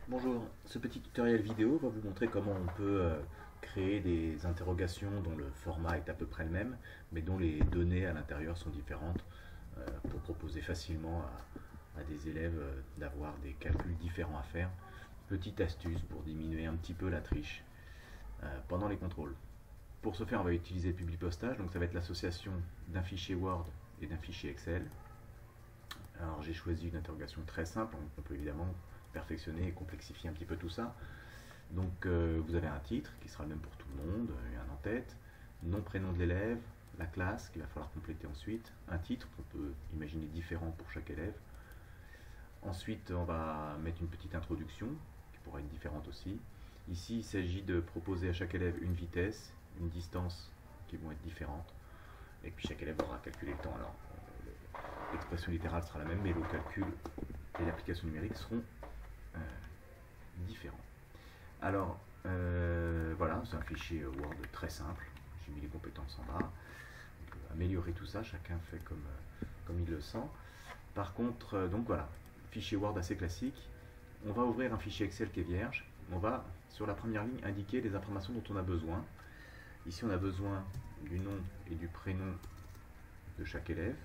Bonjour, ce petit tutoriel vidéo va vous montrer comment on peut créer des interrogations dont le format est à peu près le même, mais dont les données à l'intérieur sont différentes, pour proposer facilement à des élèves d'avoir des calculs différents à faire. Petite astuce pour diminuer un petit peu la triche pendant les contrôles. Pour ce faire, on va utiliser Publipostage, donc ça va être l'association d'un fichier Word et d'un fichier Excel. Alors j'ai choisi une interrogation très simple, on peut évidemment perfectionner et complexifier un petit peu tout ça. Donc vous avez un titre qui sera le même pour tout le monde, un en-tête, nom, prénom de l'élève, la classe qu'il va falloir compléter ensuite, un titre qu'on peut imaginer différent pour chaque élève. Ensuite on va mettre une petite introduction qui pourra être différente aussi. Ici il s'agit de proposer à chaque élève une vitesse, une distance qui vont être différentes, et puis chaque élève aura calculé le temps. Alors l'expression littérale sera la même, mais le calcul et l'application numérique seront différents. Alors, voilà, c'est un fichier Word très simple. J'ai mis les compétences en bas. On peut améliorer tout ça, chacun fait comme il le sent. Par contre, donc voilà, fichier Word assez classique. On va ouvrir un fichier Excel qui est vierge. On va, sur la première ligne, indiquer les informations dont on a besoin. Ici, on a besoin du nom et du prénom de chaque élève.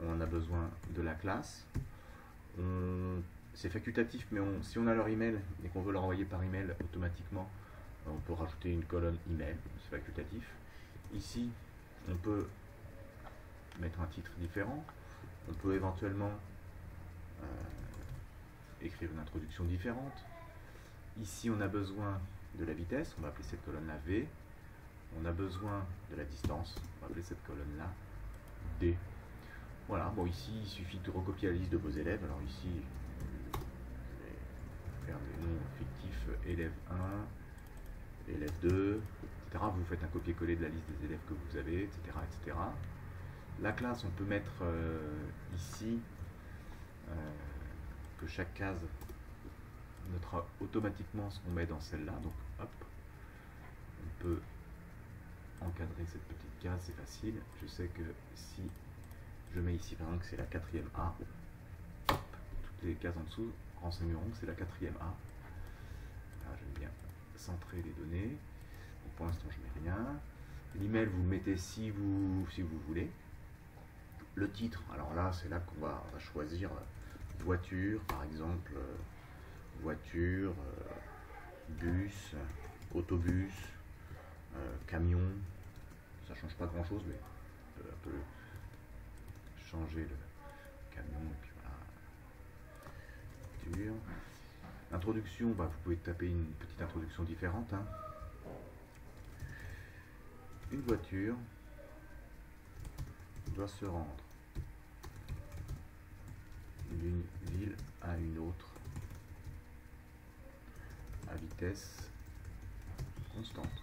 On a besoin de la classe. C'est facultatif, mais si on a leur email et qu'on veut leur envoyer par email automatiquement, on peut rajouter une colonne email, c'est facultatif. Ici, on peut mettre un titre différent. On peut éventuellement écrire une introduction différente. Ici, on a besoin de la vitesse, on va appeler cette colonne-là V. On a besoin de la distance, on va appeler cette colonne-là D. Voilà, bon ici il suffit de recopier la liste de vos élèves. Alors ici, je vais faire des noms fictifs, élève 1, élève 2, etc. Vous faites un copier-coller de la liste des élèves que vous avez, etc. etc. La classe, on peut mettre ici que chaque case notera automatiquement ce qu'on met dans celle-là. Donc hop, on peut encadrer cette petite case, c'est facile. Je sais que si je mets ici par exemple que c'est la 4e A, hop, toutes les cases en dessous renseigneront que c'est la 4e A. Là, j'aime bien centrer les données. Donc, pour l'instant, je mets rien. L'email, vous le mettez si vous voulez. Le titre, alors là, c'est là qu'on va choisir voiture, par exemple, voiture, bus, autobus, camion. Ça change pas grand chose, mais un peu changer le camion et puis voilà, voiture. Introduction, bah, vous pouvez taper une petite introduction différente. Hein. Une voiture doit se rendre d'une ville à une autre à vitesse constante.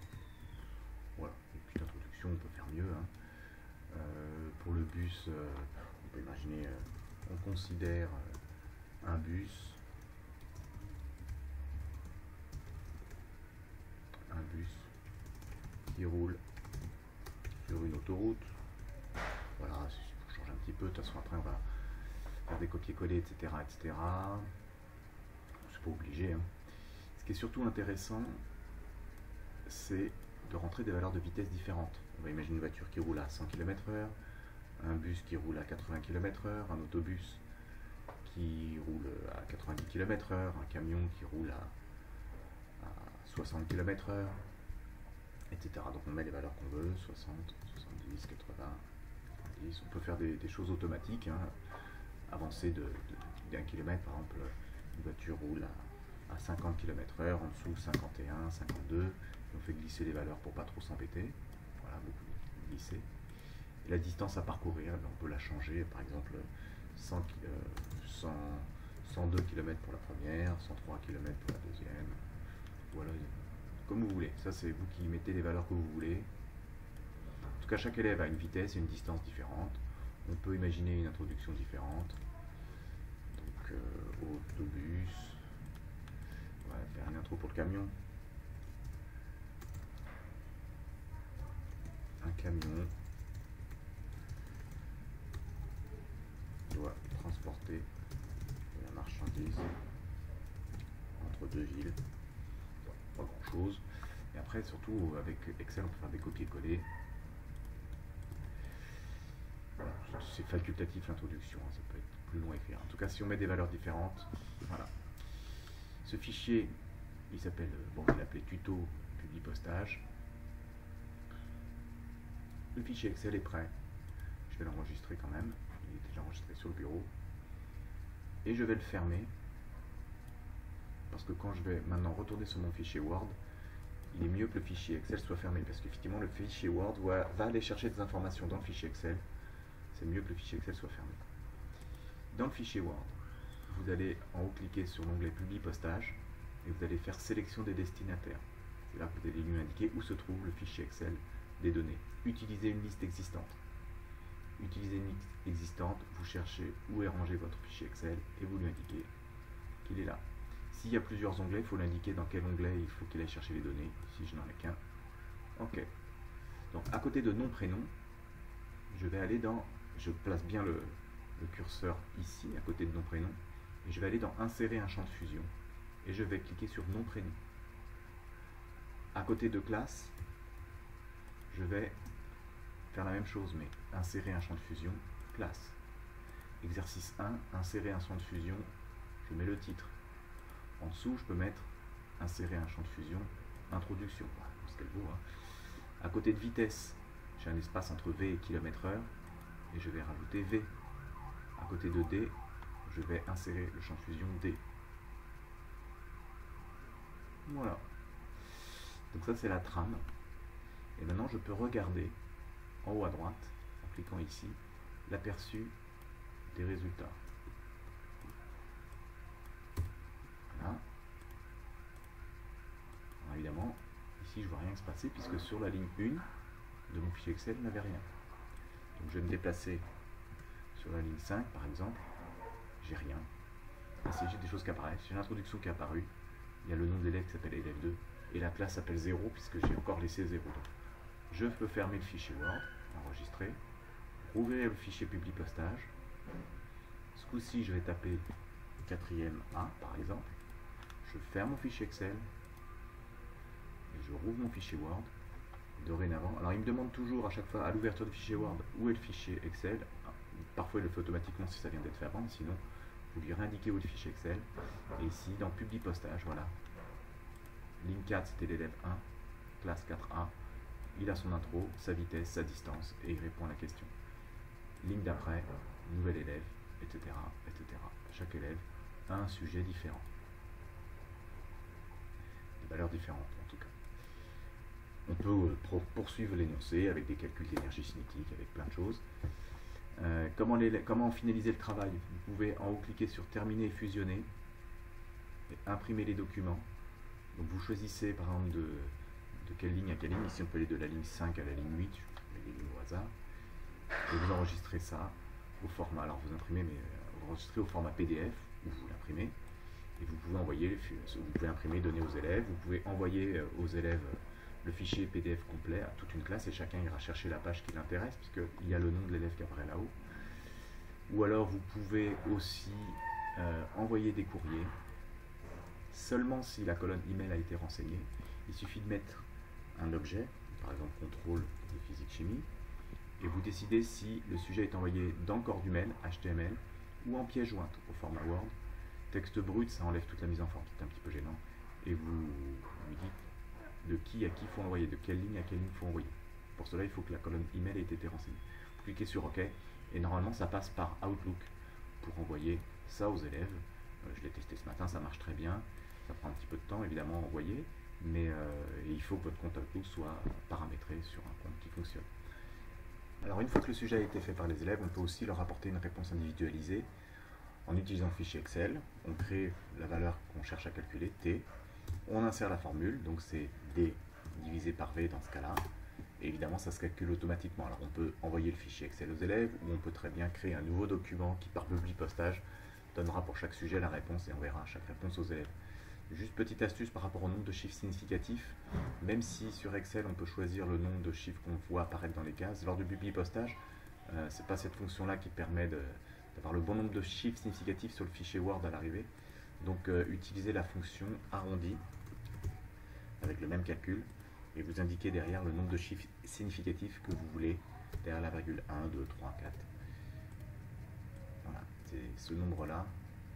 Voilà, une petite introduction, on peut faire mieux. Hein. Pour le bus, on peut imaginer, on considère un bus qui roule sur une autoroute. Voilà, on change un petit peu. De toute façon, après, on va faire des copier-coller, etc., etc. C'est pas obligé. Hein. Ce qui est surtout intéressant, c'est de rentrer des valeurs de vitesse différentes. On va imaginer une voiture qui roule à 100 km/h, un bus qui roule à 80 km/h, un autobus qui roule à 90 km/h, un camion qui roule à 60 km/h, etc. Donc on met les valeurs qu'on veut, 60, 70, 80, 90. On peut faire des choses automatiques, hein, avancer d'un kilomètre. Par exemple, une voiture roule à 50 km/h, en dessous 51, 52. On fait glisser les valeurs pour pas trop s'embêter. Voilà, beaucoup glisser. Et la distance à parcourir, on peut la changer, par exemple 102 km pour la première, 103 km pour la deuxième. Voilà, comme vous voulez. Ça, c'est vous qui mettez les valeurs que vous voulez. En tout cas, chaque élève a une vitesse et une distance différente. On peut imaginer une introduction différente. Donc, autobus. On va faire une intro pour le camion. Un camion doit transporter de la marchandise entre deux villes. Bon, pas grand chose. Et après, surtout avec Excel, on peut faire des copier-coller. Voilà, c'est facultatif l'introduction, hein, ça peut être plus long à écrire. En tout cas, si on met des valeurs différentes, voilà. Ce fichier, il s'appelle, bon, je l'ai appelé tuto publie postage. Le fichier Excel est prêt. Je vais l'enregistrer quand même. Il est déjà enregistré sur le bureau. Et je vais le fermer. Parce que quand je vais maintenant retourner sur mon fichier Word, il est mieux que le fichier Excel soit fermé. Parce qu'effectivement, le fichier Word va aller chercher des informations dans le fichier Excel. C'est mieux que le fichier Excel soit fermé. Dans le fichier Word, vous allez en haut cliquer sur l'onglet Publie postage et vous allez faire sélection des destinataires. C'est là que vous allez lui indiquer où se trouve le fichier Excel des données. Utilisez une liste existante. Utilisez une liste existante, vous cherchez où est rangé votre fichier Excel et vous lui indiquez qu'il est là. S'il y a plusieurs onglets, il faut l'indiquer dans quel onglet il faut qu'il aille chercher les données. Ici, je n'en ai qu'un. OK. Donc, à côté de nom, prénom, je vais aller dans... Je place bien le curseur ici, à côté de nom, prénom. Et je vais aller dans Insérer un champ de fusion. Et je vais cliquer sur nom, prénom. À côté de classe, je vais faire la même chose, mais insérer un champ de fusion, classe. Exercice 1, insérer un champ de fusion, je mets le titre. En dessous, je peux mettre insérer un champ de fusion, introduction, ce qu'elle vaut. Hein. À côté de vitesse, j'ai un espace entre V et km/h, et je vais rajouter V. À côté de D, je vais insérer le champ de fusion D. Voilà. Donc ça, c'est la trame. Et maintenant, je peux regarder en haut à droite, en cliquant ici, l'aperçu des résultats. Voilà. Alors évidemment, ici, je ne vois rien se passer, puisque sur la ligne 1 de mon fichier Excel, il n'y avait rien. Donc je vais me déplacer sur la ligne 5, par exemple. J'ai rien. Ici, j'ai des choses qui apparaissent. J'ai l'introduction qui est apparue. Il y a le nom de l'élève qui s'appelle élève 2. Et la classe s'appelle 0, puisque j'ai encore laissé 0. Donc, je peux fermer le fichier Word, enregistrer, rouvrir le fichier publie postage. Ce coup-ci, je vais taper 4e A, par exemple. Je ferme mon fichier Excel. Et je rouvre mon fichier Word. Dorénavant, alors il me demande toujours à chaque fois à l'ouverture du fichier Word où est le fichier Excel. Parfois il le fait automatiquement si ça vient d'être fait avant, sinon vous lui réindiquez où est le fichier Excel. Et ici dans publie postage, voilà. Ligne 4 c'était l'élève 1, classe 4A. Il a son intro, sa vitesse, sa distance et il répond à la question. Ligne d'après, nouvel élève, etc., etc. Chaque élève a un sujet différent. Des valeurs différentes en tout cas. On peut poursuivre l'énoncé avec des calculs d'énergie cinétique, avec plein de choses. Comment finaliser le travail? Vous pouvez en haut cliquer sur terminer et fusionner et imprimer les documents. Donc vous choisissez par exemple de quelle ligne à quelle ligne. Ici on peut aller de la ligne 5 à la ligne 8, je mets les lignes au hasard. Et vous enregistrez ça au format, alors vous imprimez, mais vous enregistrez au format PDF ou vous l'imprimez. Et vous pouvez envoyer, vous pouvez imprimer, donner aux élèves, vous pouvez envoyer aux élèves le fichier PDF complet à toute une classe et chacun ira chercher la page qui l'intéresse puisqu'il y a le nom de l'élève qui apparaît là-haut. Ou alors vous pouvez aussi envoyer des courriers seulement si la colonne email a été renseignée. Il suffit de mettre un objet, par exemple contrôle de physique-chimie, et vous décidez si le sujet est envoyé dans le corps du mail, HTML, ou en pièce jointe au format Word. Texte brut, ça enlève toute la mise en forme, c'est un petit peu gênant. Et vous lui dites de qui à qui il faut envoyer, de quelle ligne à quelle ligne il faut envoyer. Pour cela, il faut que la colonne email ait été renseignée. Vous cliquez sur OK, et normalement, ça passe par Outlook pour envoyer ça aux élèves. Je l'ai testé ce matin, ça marche très bien. Ça prend un petit peu de temps, évidemment, à envoyer, mais il faut que votre compte Outlook soit paramétré sur un compte qui fonctionne. Alors, une fois que le sujet a été fait par les élèves, on peut aussi leur apporter une réponse individualisée. En utilisant le fichier Excel, on crée la valeur qu'on cherche à calculer, T. On insère la formule, donc c'est D divisé par V dans ce cas-là. Et évidemment, ça se calcule automatiquement. Alors, on peut envoyer le fichier Excel aux élèves, ou on peut très bien créer un nouveau document qui, par publie postage, donnera pour chaque sujet la réponse et enverra chaque réponse aux élèves. Juste petite astuce par rapport au nombre de chiffres significatifs, même si sur Excel on peut choisir le nombre de chiffres qu'on voit apparaître dans les cases, lors du publie postage, ce n'est pas cette fonction-là qui permet d'avoir le bon nombre de chiffres significatifs sur le fichier Word à l'arrivée. Donc utilisez la fonction arrondi avec le même calcul et vous indiquez derrière le nombre de chiffres significatifs que vous voulez derrière la virgule 1, 2, 3, 4. Voilà, c'est ce nombre-là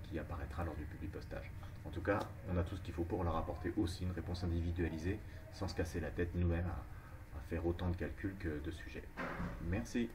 qui apparaîtra lors du public postage. En tout cas, on a tout ce qu'il faut pour leur apporter aussi une réponse individualisée sans se casser la tête nous-mêmes à faire autant de calculs que de sujets. Merci.